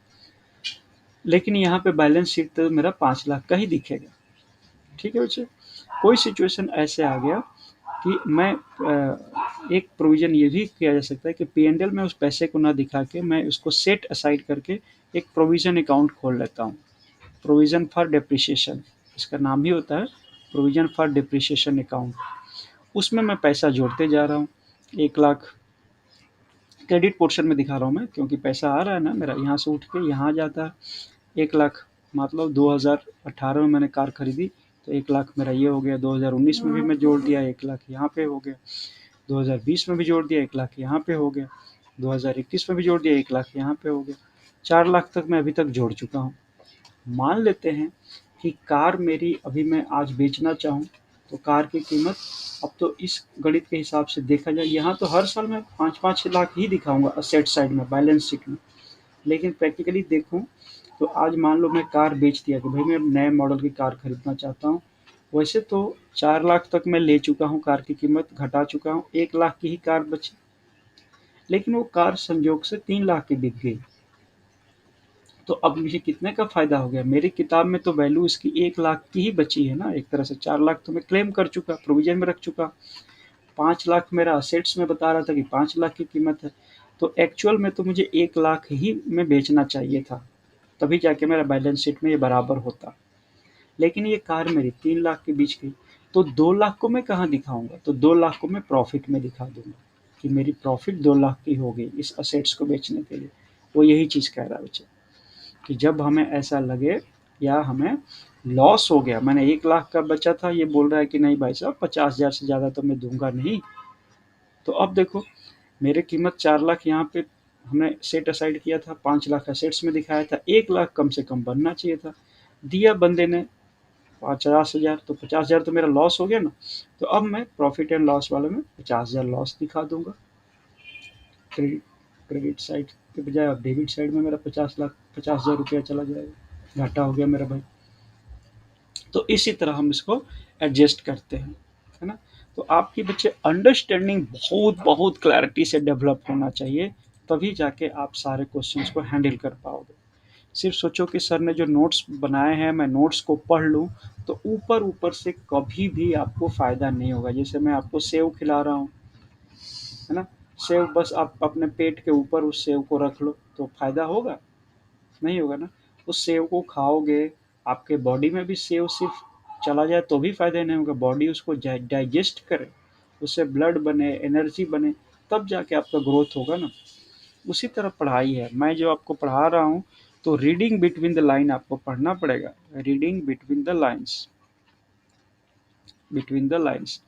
लेकिन यहाँ पे बैलेंस शीट तो मेरा 5 लाख का ही दिखेगा, ठीक है बच्चे। कोई सिचुएशन ऐसे आ गया कि मैं एक प्रोविज़न ये भी किया जा सकता है कि P&L में उस पैसे को ना दिखा के मैं उसको सेट असाइड करके एक प्रोविज़न अकाउंट खोल लेता हूँ, प्रोविज़न फॉर डिप्रिसिएशन, इसका नाम ही होता है प्रोविज़न फॉर डिप्रिसिएशन अकाउंट। उसमें मैं पैसा जोड़ते जा रहा हूँ, 1 लाख क्रेडिट पोर्शन में दिखा रहा हूँ मैं, क्योंकि पैसा आ रहा है ना मेरा, यहाँ से उठ के यहाँ जाता है। 1 लाख मतलब 2018 में मैंने कार खरीदी, तो 1 लाख मेरा ये हो गया। 2019 में भी मैं जोड़ दिया, 1 लाख यहाँ पे हो गया। 2020 में भी जोड़ दिया, 1 लाख यहाँ पे हो गया। 2021 में भी जोड़ दिया, 1 लाख यहाँ पे हो गया। 4 लाख तक मैं अभी तक जोड़ चुका हूँ। मान लेते हैं कि कार मेरी अभी मैं आज बेचना चाहूँ, तो कार की कीमत, अब तो इस गणित के हिसाब से देखा जाए, यहाँ तो हर साल मैं 5-5 लाख ही दिखाऊंगा असेट साइड में, बैलेंस शीट में। लेकिन प्रैक्टिकली देखूँ तो आज मान लो मैं कार बेच दिया कि भाई मैं नए मॉडल की कार खरीदना चाहता हूँ। वैसे तो 4 लाख तक मैं ले चुका हूँ, कार की कीमत घटा चुका हूँ, 1 लाख की ही कार बची। लेकिन वो कार संजोग से 3 लाख की बिक गई, तो अब मुझे कितने का फ़ायदा हो गया, मेरी किताब में तो वैल्यू इसकी 1 लाख की ही बची है ना, एक तरह से 4 लाख तो मैं क्लेम कर चुका, प्रोविजन में रख चुका। 5 लाख मेरा असेट्स में बता रहा था कि 5 लाख की कीमत है, तो एक्चुअल में तो मुझे 1 लाख ही में बेचना चाहिए था, तभी जाके मेरा बैलेंस शीट में ये बराबर होता। लेकिन ये कार मेरी 3 लाख के बीच गई, तो 2 लाख को मैं कहाँ दिखाऊंगा, तो 2 लाख को मैं प्रॉफिट में दिखा दूंगा कि मेरी प्रॉफिट 2 लाख की हो गई इस असेट्स को बेचने के लिए। वो यही चीज़ कह रहा है बच्चे, कि जब हमें ऐसा लगे या हमें लॉस हो गया, मैंने 1 लाख का बचा था, ये बोल रहा है कि नहीं भाई साहब 50,000 से ज़्यादा तो मैं दूंगा नहीं। तो अब देखो, मेरे कीमत 4 लाख यहाँ पे हमने सेट असाइड किया था, 5 लाख असेट्स में दिखाया था, 1 लाख कम से कम बनना चाहिए था, दिया बंदे ने 50,000, तो 50,000 तो मेरा लॉस हो गया ना। तो अब मैं प्रॉफिट एंड लॉस वाले में 50,000 लॉस दिखा दूंगा, क्रेडिट क्रेडिट साइड के बजाय, अब डेबिट साइड में मेरा 50,000 रुपया चला जाएगा, घाटा हो गया मेरा भाई। तो इसी तरह हम इसको एडजस्ट करते हैं, है ना। तो आपकी बच्चे अंडरस्टैंडिंग बहुत बहुत क्लैरिटी से डेवलप होना चाहिए, तभी जाके आप सारे क्वेश्चंस को हैंडल कर पाओगे। सिर्फ सोचो कि सर ने जो नोट्स बनाए हैं मैं नोट्स को पढ़ लूँ, तो ऊपर ऊपर से कभी भी आपको फ़ायदा नहीं होगा। जैसे मैं आपको सेव खिला रहा हूँ, है ना, सेव बस आप अपने पेट के ऊपर उस सेव को रख लो तो फ़ायदा होगा, नहीं होगा ना। उस सेव को खाओगे, आपके बॉडी में भी सेव सिर्फ चला जाए तो भी फ़ायदा नहीं होगा, बॉडी उसको डाइजेस्ट करे, उससे ब्लड बने, एनर्जी बने, तब जाके आपका ग्रोथ होगा ना। उसी तरह पढ़ाई है, मैं जो आपको पढ़ा रहा हूँ, तो रीडिंग बिटवीन द लाइन आपको पढ़ना पड़ेगा, reading between the lines, between the lines.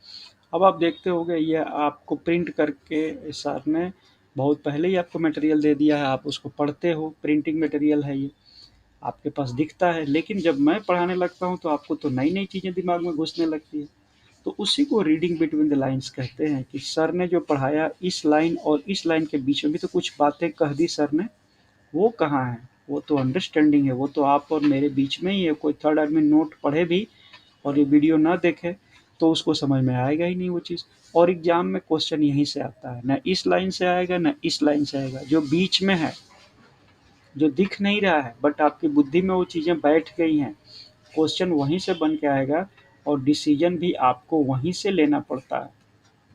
अब आप देखते होंगे ये आपको प्रिंट करके सर ने बहुत पहले ही आपको मटेरियल दे दिया है, आप उसको पढ़ते हो, प्रिंटिंग मटेरियल है ये, आपके पास दिखता है। लेकिन जब मैं पढ़ाने लगता हूँ तो आपको तो नई नई चीज़ें दिमाग में घुसने लगती है। तो उसी को रीडिंग बिटवीन द लाइन्स कहते हैं, कि सर ने जो पढ़ाया इस लाइन और इस लाइन के बीच में भी तो कुछ बातें कह दी सर ने, वो कहाँ है, वो तो अंडरस्टैंडिंग है, वो तो आप और मेरे बीच में ही है। कोई थर्ड आदमी नोट पढ़े भी और ये वीडियो ना देखे तो उसको समझ में आएगा ही नहीं वो चीज़। और एग्जाम में क्वेश्चन यहीं से आता है, ना इस लाइन से आएगा ना इस लाइन से आएगा, जो बीच में है, जो दिख नहीं रहा है बट आपकी बुद्धि में वो चीज़ें बैठ गई हैं, क्वेश्चन वहीं से बन के आएगा, और डिसीजन भी आपको वहीं से लेना पड़ता है,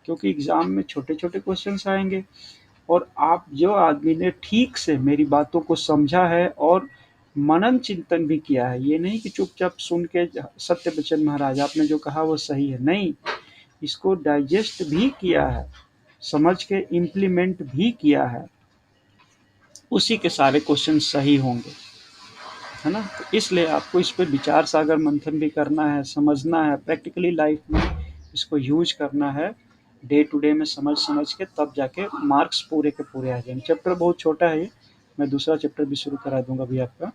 क्योंकि एग्ज़ाम में छोटे छोटे क्वेश्चंस आएंगे। और आप जो आदमी ने ठीक से मेरी बातों को समझा है और मनन चिंतन भी किया है, ये नहीं कि चुपचाप सुन के सत्य बच्चन महाराज आपने जो कहा वो सही है, नहीं, इसको डाइजेस्ट भी किया है, समझ के इम्प्लीमेंट भी किया है, उसी के सारे क्वेश्चन सही होंगे, है ना। तो इसलिए आपको इस पे विचार सागर मंथन भी करना है, समझना है, प्रैक्टिकली लाइफ में इसको यूज करना है, डे टू डे में समझ समझ के, तब जाके मार्क्स पूरे के पूरे आ जाएंगे। चैप्टर बहुत छोटा है ये, मैं दूसरा चैप्टर भी शुरू करा दूंगा अभी आपका।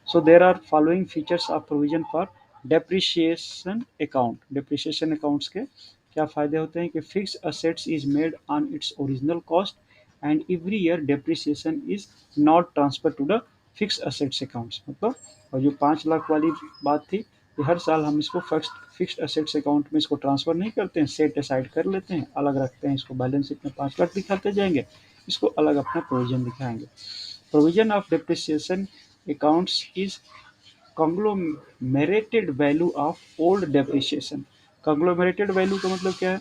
So there are following features of provision for depreciation account. Depreciation accounts के क्या फ़ायदे होते हैं कि fix assets is made on its original cost and every year depreciation is not transfer to the fix assets accounts, मतलब, और जो 5 लाख वाली बात थी कि हर साल हम इसको फिक्स्ड असेट्स अकाउंट में इसको ट्रांसफ़र नहीं करते हैं, सेट असाइड कर लेते हैं, अलग रखते हैं इसको, बैलेंस शीट में 5 लाख दिखाते जाएंगे, इसको अलग अपना प्रोविजन दिखाएंगे। Provision of depreciation accounts is conglomerated value of old depreciation. Conglomerated value का मतलब क्या है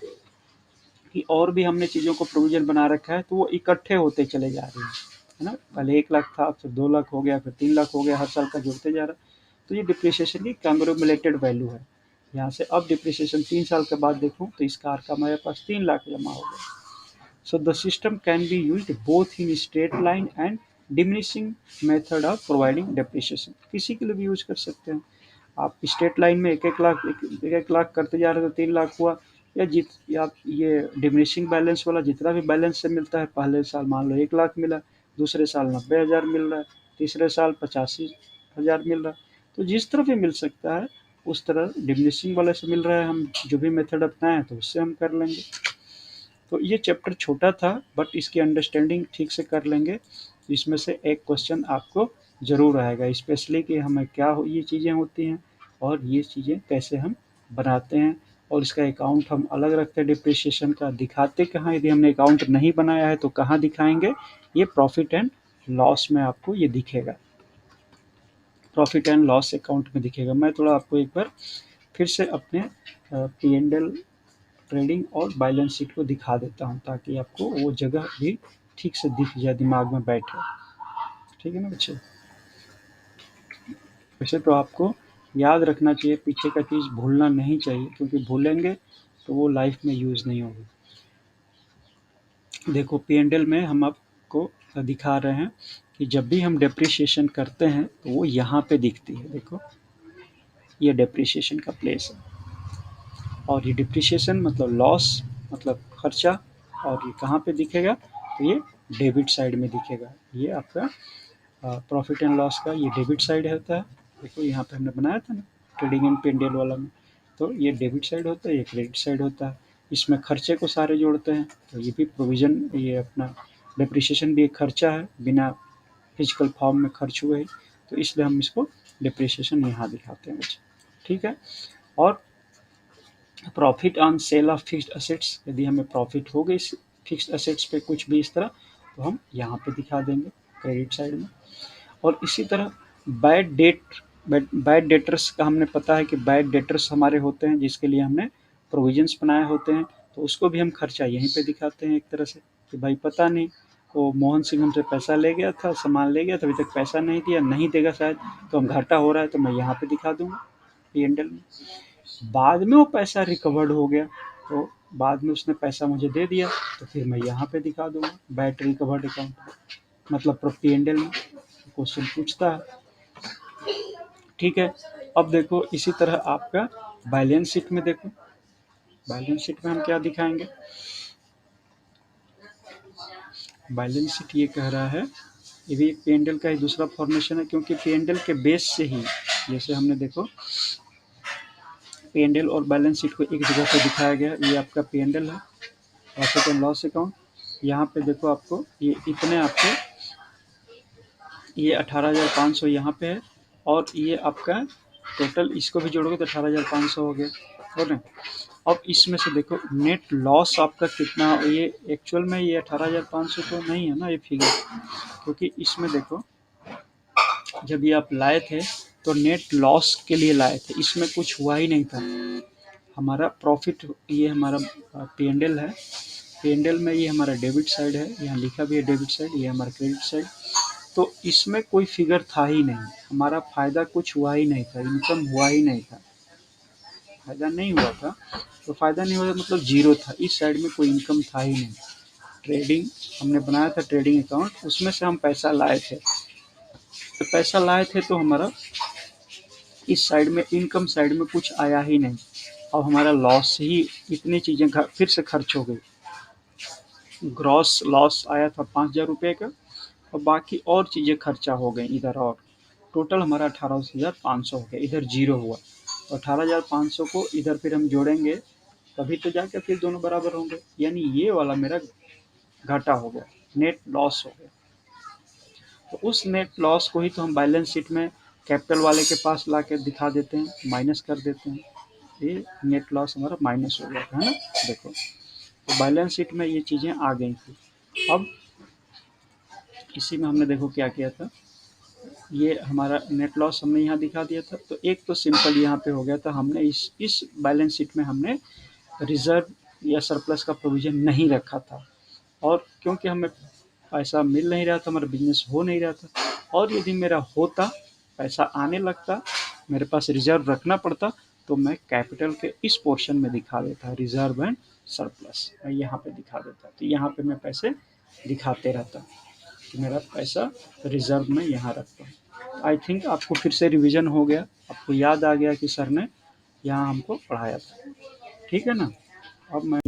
कि और भी हमने चीज़ों को प्रोविजन बना रखा है, तो वो इकट्ठे होते चले जा रहे हैं, है ना। पहले 1 लाख था, फिर 2 लाख हो गया, फिर 3 लाख हो गया, हर साल का जुड़ते जा रहा है। तो ये डिप्रिसिएशन की कंग्लोमेरेटेड वैल्यू है। यहाँ से अब डिप्रिसिएशन 3 साल के बाद देखूँ तो इस कार का मेरे पास 3 लाख जमा हो गया। So the system can be used both in straight line and diminishing method of providing depreciation। किसी के लिए भी यूज कर सकते हैं आप, स्ट्रेट लाइन में एक एक लाख करते जा रहे हो तो 3 लाख हुआ, या ये डिमिनिशिंग बैलेंस वाला जितना भी बैलेंस से मिलता है, पहले साल मान लो 1 लाख मिला, दूसरे साल 90,000 मिल रहा है, तीसरे साल 85,000 मिल रहा है, तो जिस तरह भी मिल सकता है उस तरह डिमिनिशिंग वाले से मिल रहा है, हम जो भी मेथड अपनाएं तो उससे हम कर लेंगे। तो ये चैप्टर छोटा था बट इसकी अंडरस्टैंडिंग ठीक से कर लेंगे, इसमें से एक क्वेश्चन आपको ज़रूर आएगा, स्पेशली कि हमें क्या ये चीज़ें होती हैं और ये चीज़ें कैसे हम बनाते हैं, और इसका अकाउंट हम अलग रखते हैं, डिप्रिसिएशन का दिखाते कहाँ, यदि हमने अकाउंट नहीं बनाया है तो कहाँ दिखाएंगे, ये प्रॉफिट एंड लॉस में आपको ये दिखेगा। प्रॉफिट एंड लॉस अकाउंट में दिखेगा। मैं थोड़ा आपको एक बार फिर से अपने P&L ट्रेडिंग और बैलेंस शीट को दिखा देता हूँ ताकि आपको वो जगह भी ठीक से दिख जाए, दिमाग में बैठे। ठीक है ना बच्चे? वैसे तो आपको याद रखना चाहिए, पीछे का चीज़ भूलना नहीं चाहिए, क्योंकि भूलेंगे तो वो लाइफ में यूज़ नहीं होगी। देखो P&L में हम आपको दिखा रहे हैं कि जब भी हम डेप्रिसिएशन करते हैं तो वो यहाँ पे दिखती है। देखो ये डेप्रिसिएशन का प्लेस है, और ये डिप्रिसिएशन मतलब लॉस, मतलब खर्चा, और ये कहाँ पे दिखेगा? तो ये डेबिट साइड में दिखेगा। ये आपका प्रॉफिट एंड लॉस का ये डेबिट साइड होता है। देखो यहाँ पे हमने बनाया था ना ट्रेडिंग एंड P&L वाला में, तो ये डेबिट साइड होता है, ये क्रेडिट साइड होता है। इसमें खर्चे को सारे जोड़ते हैं, तो ये भी प्रोविज़न, ये अपना डिप्रिसिएशन भी एक खर्चा है, बिना फिजिकल फॉर्म में खर्च हुए ही, तो इसलिए हम इसको डिप्रिसिएशन यहाँ दिखाते हैं बच्चे। ठीक है? और profit on sale of fixed assets, यदि हमें प्रॉफिट हो गई फिक्स्ड एसेट्स पे कुछ भी इस तरह, तो हम यहाँ पे दिखा देंगे क्रेडिट साइड में। और इसी तरह बैड डेटर्स का हमने पता है कि बैड डेटर्स हमारे होते हैं जिसके लिए हमने प्रोविजंस बनाए होते हैं, तो उसको भी हम खर्चा यहीं पे दिखाते हैं एक तरह से कि भाई पता नहीं वो मोहन सिंह हमसे पैसा ले गया था, सामान ले गया था, अभी तक पैसा नहीं दिया, नहीं देगा शायद, तो हम घाटा हो रहा है, तो मैं यहाँ पे दिखा दूंगा P&L में। बाद में वो पैसा रिकवर्ड हो गया, तो बाद में उसने पैसा मुझे दे दिया, तो फिर मैं यहाँ पे दिखा दूंगा बैड रिकवर्ड अकाउंट, मतलब P&L में क्वेश्चन पूछता है। ठीक है? अब देखो इसी तरह आपका बैलेंस शीट में देखो, बैलेंस शीट में हम क्या दिखाएंगे? बैलेंस शीट ये कह रहा है, ये भी P&L का ही दूसरा फॉर्मेशन है, क्योंकि P&L के बेस से ही, जैसे हमने देखो P&L और बैलेंस शीट को एक जगह पे दिखाया गया। ये आपका P&L है, प्रॉफिट एंड लॉस अकाउंट। यहाँ पे देखो आपको ये इतने आपके ये 18,500 यहाँ पे है, और ये आपका टोटल इसको भी जोड़ोगे तो 18,500 हो गया, हो ना? अब इसमें से देखो नेट लॉस आपका कितना, ये एक्चुअल में ये 18,500 तो नहीं है ना ये फिगर, क्योंकि इसमें देखो जब ये आप लाए थे तो नेट लॉस के लिए लाए थे, इसमें कुछ हुआ ही नहीं था। हमारा प्रॉफिट, ये हमारा P&L है, P&L में ये हमारा डेबिट साइड है, यहाँ लिखा भी है डेबिट साइड, ये हमारा क्रेडिट साइड, तो इसमें कोई फिगर था ही नहीं, हमारा फ़ायदा कुछ हुआ ही नहीं था, इनकम हुआ ही नहीं था, फ़ायदा नहीं हुआ था, तो फ़ायदा नहीं हुआ मतलब जीरो था, इस साइड में कोई इनकम था ही नहीं। ट्रेडिंग हमने बनाया था ट्रेडिंग अकाउंट, उसमें से हम पैसा लाए थे, तो पैसा लाए थे तो हमारा इस साइड में इनकम साइड में कुछ आया ही नहीं, और हमारा लॉस ही, इतनी चीज़ें फिर से खर्च हो गई। ग्रॉस लॉस आया था 5,000 रुपये का, और बाकी और चीज़ें खर्चा हो गई इधर, और टोटल हमारा 18,500 हो गया, इधर जीरो हुआ, तो 18,500 को इधर फिर हम जोड़ेंगे तभी तो जाके फिर दोनों बराबर होंगे, यानी ये वाला मेरा घाटा हो गया, नेट लॉस हो गया। तो उस नेट लॉस को ही तो हम बैलेंस शीट में कैपिटल वाले के पास ला के दिखा देते हैं, माइनस कर देते हैं, ये नेट लॉस हमारा माइनस हो गया था, है ना? देखो तो बैलेंस शीट में ये चीज़ें आ गई थी। अब इसी में हमने देखो क्या किया था, ये हमारा नेट लॉस हमने यहाँ दिखा दिया था, तो एक तो सिंपल यहाँ पे हो गया था, हमने इस बैलेंस शीट में हमने रिजर्व या सरप्लस का प्रोविज़न नहीं रखा था, और क्योंकि हमें पैसा मिल नहीं रहा था, हमारा बिजनेस हो नहीं रहा था, और यदि मेरा होता, पैसा आने लगता, मेरे पास रिजर्व रखना पड़ता, तो मैं कैपिटल के इस पोर्शन में दिखा देता रिजर्व एंड सरप्लस, मैं यहाँ पे दिखा देता, तो यहाँ पे मैं पैसे दिखाते रहता कि मेरा पैसा रिजर्व में यहाँ रखता हूँ। आई थिंक आपको फिर से रिवीजन हो गया, आपको याद आ गया कि सर ने यहाँ हमको पढ़ाया था। ठीक है ना? अब मैं